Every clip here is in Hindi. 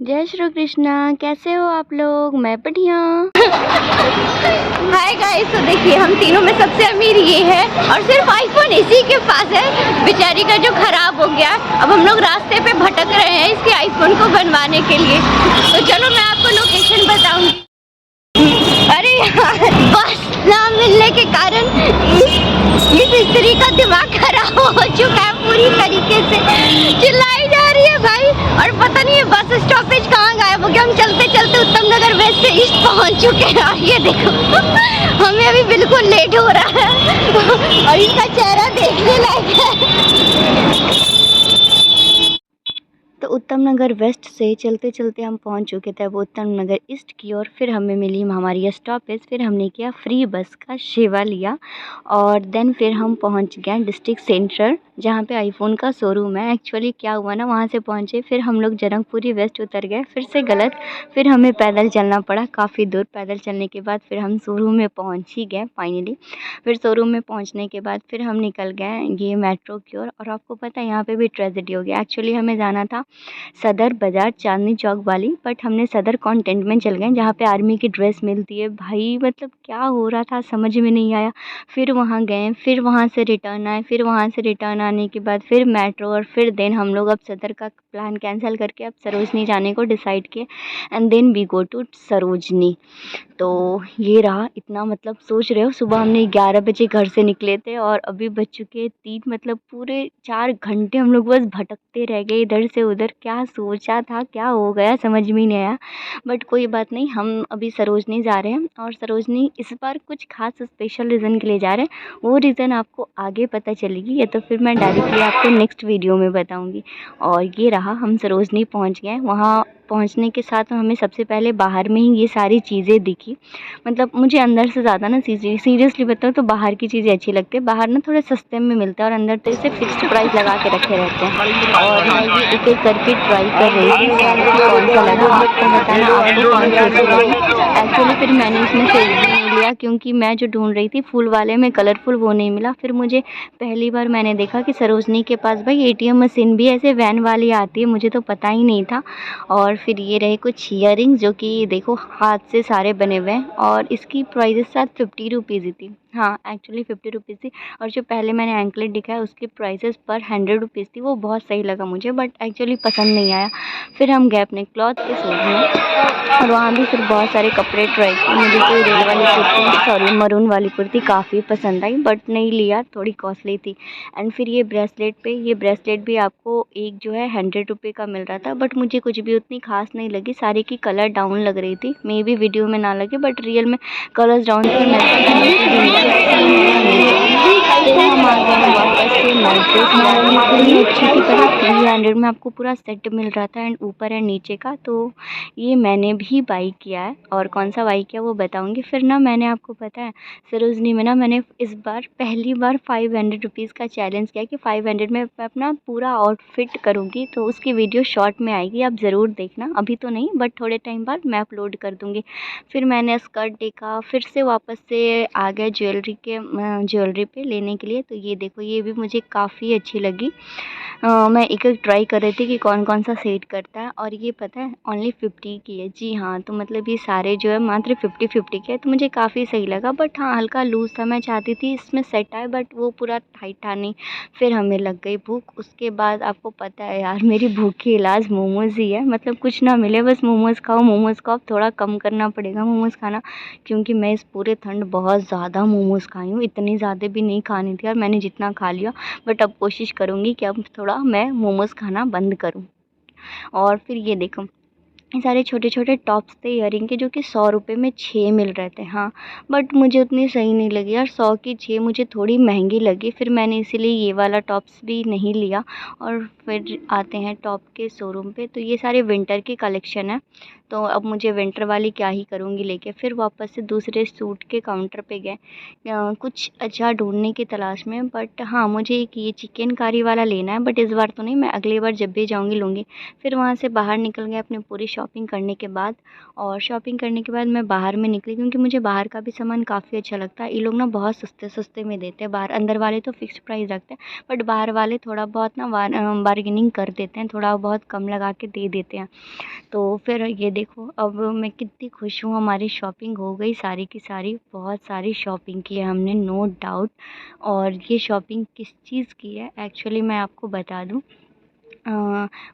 जय श्री कृष्णा। कैसे हो आप लोग? मैं बढ़िया। हाय गाइस, तो देखिए हम तीनों में सबसे अमीर ये है और सिर्फ आईफोन इसी के पास है, बेचारी का जो खराब हो गया। अब हम लोग रास्ते पे भटक रहे हैं इसके आईफोन को बनवाने के लिए। तो चलो मैं आपको लोकेशन बताऊंगी। अरे यार, बस ना मिलने के कारण इस स्त्री का दिमाग खराब हो चुका है, पूरी तरीके से चिल्लाई जा रही है भाई। और पता नहीं है बस स्टॉपेज कहाँ गायब हो गया। हम चलते चलते उत्तम नगर वेस्ट से ईस्ट पहुंच चुके हैं और ये देखो हमें अभी बिल्कुल लेट हो रहा है और इसका चेहरा देखने लायक है। तो उत्तम नगर वेस्ट से चलते चलते हम पहुंच चुके थे अब उत्तम नगर ईस्ट की ओर। फिर हमें मिली हमारी स्टॉपेज। फिर हमने किया फ्री बस का सेवा लिया और देन फिर हम पहुंच गए डिस्ट्रिक्ट सेंटर जहां पे आईफोन का शोरूम है। एक्चुअली क्या हुआ ना, वहां से पहुंचे फिर हम लोग जनकपुरी वेस्ट उतर गए, फिर से गलत। फिर हमें पैदल चलना पड़ा काफ़ी दूर। पैदल चलने के बाद फिर हम शोरूम में पहुँच ही गए फाइनली। फिर शोरूम में पहुँचने के बाद फिर हम निकल गए ये मेट्रो की ओर। और आपको पता है यहाँ पे भी ट्रेजेडी हो गया। एक्चुअली हमें जाना था सदर बाज़ार चांदनी चौक वाली, बट हमने सदर कॉन्टेंट में चल गए जहाँ पे आर्मी की ड्रेस मिलती है। भाई मतलब क्या हो रहा था समझ में नहीं आया। फिर वहाँ गए, फिर वहाँ से रिटर्न आए, फिर वहाँ से रिटर्न आने के बाद फिर मेट्रो और फिर देन हम लोग अब सदर का प्लान कैंसिल करके अब सरोजनी जाने को डिसाइड किए and then we go to Sarojini. तो ये रहा इतना, मतलब सोच रहे हो सुबह हमने 11 बजे घर से निकले थे और अभी बज चुके 3, मतलब पूरे 4 घंटे हम लोग बस भटकते रह गए इधर से उधर। क्या सोचा था क्या हो गया समझ में नहीं आया। बट कोई बात नहीं, हम अभी सरोजनी जा रहे हैं और सरोजनी इस बार कुछ खास स्पेशल रीज़न के लिए जा रहे हैं। वो रीज़न आपको आगे पता चलेगी, या तो फिर मैं डायरेक्टली आपको नेक्स्ट वीडियो में बताऊँगी। और ये रहा हम सरोजनी पहुँच गए। वहाँ पहुँचने के साथ हमें सबसे पहले बाहर में ही ये सारी चीज़ें दिखी। मतलब मुझे अंदर से ज़्यादा ना सीरियसली बताऊँ तो बाहर की चीज़ें अच्छी लगती है। बाहर ना थोड़े सस्ते में मिलता है और अंदर तो इसे फिक्स्ड प्राइस लगा के रखे रहते हैं। और मैं ये एक एक करके ट्राई कर रही थी कौन सा लगा। आपको बताना आपको कौन सी अच्छी लगी। एक्चुअली फिर मैंने इसमें से एक भी नहीं लिया क्योंकि मैं जो ढूंढ रही थी फूल वाले में कलरफुल वो नहीं मिला। फिर मुझे पहली बार मैंने देखा कि सरोजनी के पास भाई ATM मशीन भी ऐसे वैन वाली आती है, मुझे तो पता ही नहीं था। और फिर ये रहे कुछ ईयरिंग्स जो कि देखो हाथ से सारे बने हुए हैं और इसकी प्राइस शायद 50 रुपीज़ ही थी। हाँ एक्चुअली 50 रुपीज़ थी। और जो पहले मैंने एंकलेट दिखाया उसकी प्राइसेस पर 100 रुपीज़ थी। वो बहुत सही लगा मुझे बट एक्चुअली पसंद नहीं आया। फिर हम गए अपने क्लॉथ के शोरूम में और वहाँ भी फिर बहुत सारे कपड़े ट्राई किए। मुझे तो रेड वाली कुर्ती सॉरी मरून वाली कुर्ती काफ़ी पसंद आई बट नहीं लिया, थोड़ी कॉस्टली थी। एंड फिर ये ब्रेसलेट भी आपको एक जो है 100 रुपये का मिल रहा था बट मुझे कुछ भी उतनी खास नहीं लगी। सारी की कलर डाउन लग रही थी, मे भी वीडियो में ना लगे बट रियल में कलर्स डाउन थे। मैं तो हम आ गए वापस से इतनी अच्छी की तरह 300 में आपको पूरा सेट मिल रहा था एंड ऊपर है नीचे का। तो ये मैंने भी बाई किया है और कौन सा बाई किया वो बताऊंगी। फिर ना मैंने आपको पता है सरोजनी में ना मैंने इस बार पहली बार 500 रुपीज़ का चैलेंज किया कि 500 में मैं अपना पूरा आउटफिट करूँगी। तो उसकी वीडियो शॉर्ट में आएगी, आप ज़रूर देखना, अभी तो नहीं बट थोड़े टाइम बाद मैं अपलोड कर दूँगी। फिर मैंने स्कर्ट देखा, फिर से वापस से आ गए ज्वेलरी पे लेने के लिए। तो ये देखो ये भी मुझे काफ़ी अच्छी लगी। मैं एक एक ट्राई कर रही थी कि कौन कौन सा सेट करता है और ये पता है ओनली 50 की है। जी हाँ, तो मतलब ये सारे जो है मात्र 50 के है। तो मुझे काफ़ी सही लगा बट हाँ हल्का लूज़ था, मैं चाहती थी इसमें सेट आए बट वो पूरा टाइट था नहीं। फिर हमें लग गई भूख। उसके बाद आपको पता है यार मेरी भूख की इलाज मोमोज़ ही है। मतलब कुछ ना मिले बस मोमोज़ खाओ। थोड़ा कम करना पड़ेगा मोमोज़ खाना क्योंकि मैं इस पूरे ठंड बहुत ज़्यादा मोमोज़ खाई हूँ। इतनी ज़्यादा भी नहीं खानी थी और मैंने जितना खा लिया। बट अब कोशिश करूँगी कि अब थोड़ा मैं मोमोज़ खाना बंद करूँ। और फिर ये देखो ये सारे छोटे छोटे टॉप्स थे ईयरिंग के जो कि 100 रुपये में 6 मिल रहे थे। हाँ बट मुझे उतनी सही नहीं लगी यार, 100 की 6 मुझे थोड़ी महंगी लगी। फिर मैंने इसीलिए ये वाला टॉप्स भी नहीं लिया। और फिर आते हैं टॉप के शोरूम पे। तो ये सारे विंटर की कलेक्शन है। तो अब मुझे विंटर वाली क्या ही करूँगी लेके। फिर वापस से दूसरे सूट के काउंटर पे गए कुछ अच्छा ढूंढने की तलाश में। बट हाँ मुझे एक ये चिकनकारी वाला लेना है बट इस बार तो नहीं, मैं अगली बार जब भी जाऊँगी लूँगी। फिर वहाँ से बाहर निकल गए अपनी पूरी शॉप शॉपिंग करने के बाद। और शॉपिंग करने के बाद मैं बाहर में निकली, क्योंकि मुझे बाहर का भी सामान काफ़ी अच्छा लगता है। ये लोग ना बहुत सस्ते सस्ते में देते हैं बाहर, अंदर वाले तो फ़िक्स प्राइस रखते हैं, बट बाहर वाले थोड़ा बहुत ना बार्गेनिंग कर देते हैं, थोड़ा बहुत कम लगा के दे देते हैं। तो फिर ये देखो, अब मैं कितनी खुश हूँ, हमारी शॉपिंग हो गई सारी की सारी। बहुत सारी शॉपिंग की है हमने, नो डाउट। और ये शॉपिंग किस चीज़ की है एक्चुअली मैं आपको बता दूँ।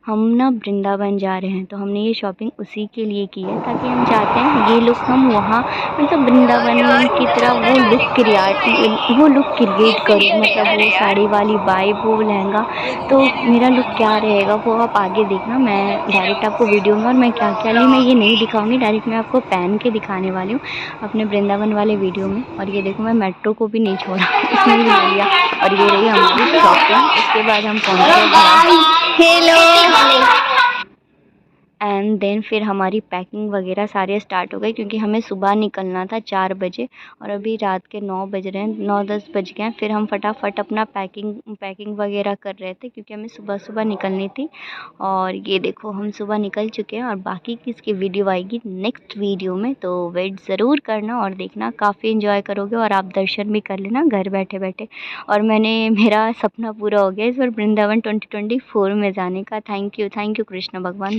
हम ना वृंदावन जा रहे हैं, तो हमने ये शॉपिंग उसी के लिए की है, ताकि हम चाहते हैं ये लुक हम वहाँ मतलब वृंदावन की तरह वो लुक क्रिएट करूँ, मतलब वो साड़ी वाली वाइब, वो लहंगा। तो मेरा लुक क्या रहेगा वो आप आगे देखना, मैं डायरेक्ट आपको वीडियो में, और मैं क्या-क्या ली मैं ये नहीं दिखाऊँगी, डायरेक्ट मैं आपको पहन के दिखाने वाली हूँ अपने वृंदावन वाले वीडियो में। और ये देखो, मैं मेट्रो को भी नहीं छोड़ा, उसमें भी ले लिया। और ये रही हमारी शॉपिंग। उसके बाद हम पहुँचे घर। एंड देन फिर हमारी पैकिंग वगैरह सारे स्टार्ट हो गई, क्योंकि हमें सुबह निकलना था 4 बजे, और अभी रात के 9 बज रहे हैं, 9-10 बज गए हैं। फिर हम फटाफट अपना पैकिंग वगैरह कर रहे थे, क्योंकि हमें सुबह निकलनी थी। और ये देखो, हम सुबह निकल चुके हैं, और बाकी की इसकी वीडियो आएगी नेक्स्ट वीडियो में, तो वेट ज़रूर करना और देखना, काफ़ी इन्जॉय करोगे और आप दर्शन भी कर लेना घर बैठे बैठे। और मेरा सपना पूरा हो गया इस बार वृंदावन 2024 में जाने का। थैंक यू कृष्ण भगवान।